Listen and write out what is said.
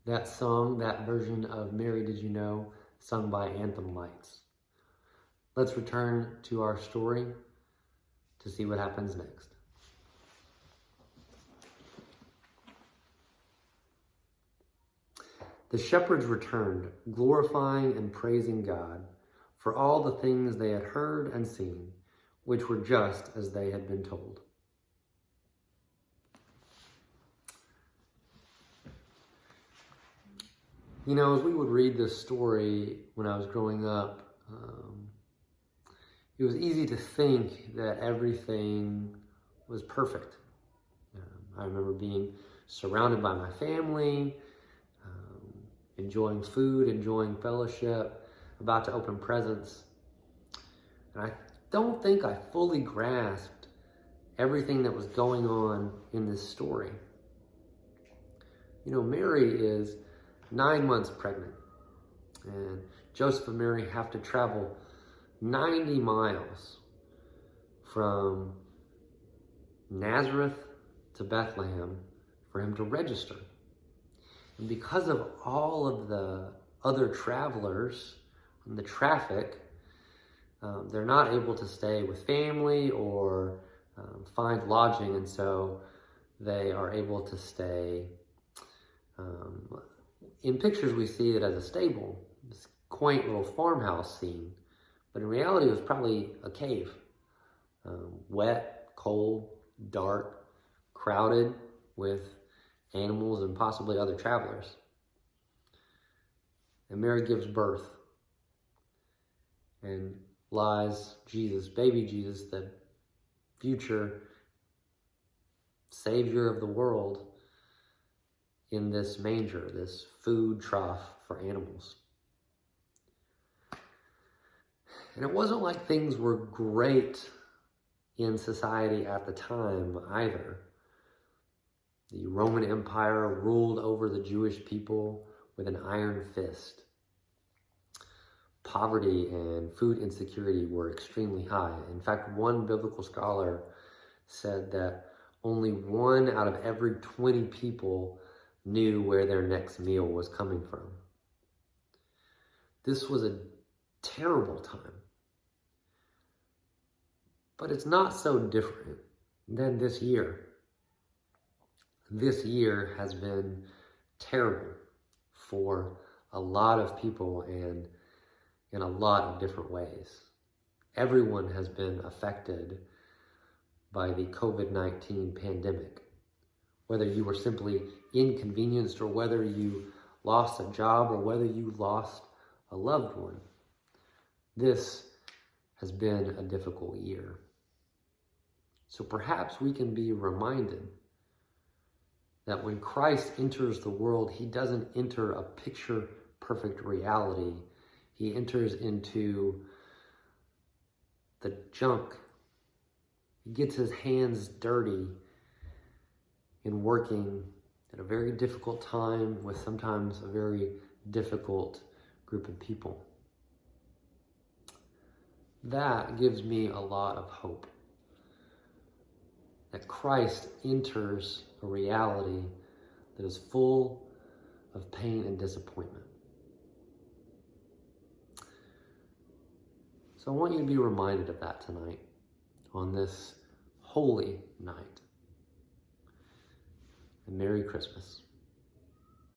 that song, that version of Mary Did You Know, sung by Anthem Lights. Let's return to our story to see what happens next. The shepherds returned, glorifying and praising God for all the things they had heard and seen, which were just as they had been told. You know, as we would read this story when I was growing up, it was easy to think that everything was perfect. I remember being surrounded by my family, enjoying food, enjoying fellowship, about to open presents. And I don't think I fully grasped everything that was going on in this story. You know, Mary is 9 months pregnant, and Joseph and Mary have to travel 90 miles from Nazareth to Bethlehem for him to register. And because of all of the other travelers and the traffic, they're not able to stay with family or find lodging, and so they are able to stay. In pictures, we see it as a stable, this quaint little farmhouse scene, but in reality, it was probably a cave. Wet, cold, dark, crowded with animals and possibly other travelers. And Mary gives birth and lies Jesus, baby Jesus, the future Savior of the world, in this manger, this food trough for animals. And it wasn't like things were great in society at the time either. The Roman Empire ruled over the Jewish people with an iron fist. Poverty and food insecurity were extremely high. In fact, one biblical scholar said that only 1 out of every 20 people knew where their next meal was coming from. This was a terrible time. But it's not so different than this year. This year has been terrible for a lot of people and in a lot of different ways. Everyone has been affected by the COVID-19 pandemic. Whether you were simply inconvenienced or whether you lost a job or whether you lost a loved one, this has been a difficult year. So perhaps we can be reminded that when Christ enters the world, he doesn't enter a picture-perfect reality. He enters into the junk. He gets his hands dirty in working at a very difficult time with sometimes a very difficult group of people. That gives me a lot of hope. That Christ enters a reality that is full of pain and disappointment. So I want you to be reminded of that tonight on this holy night. And Merry Christmas.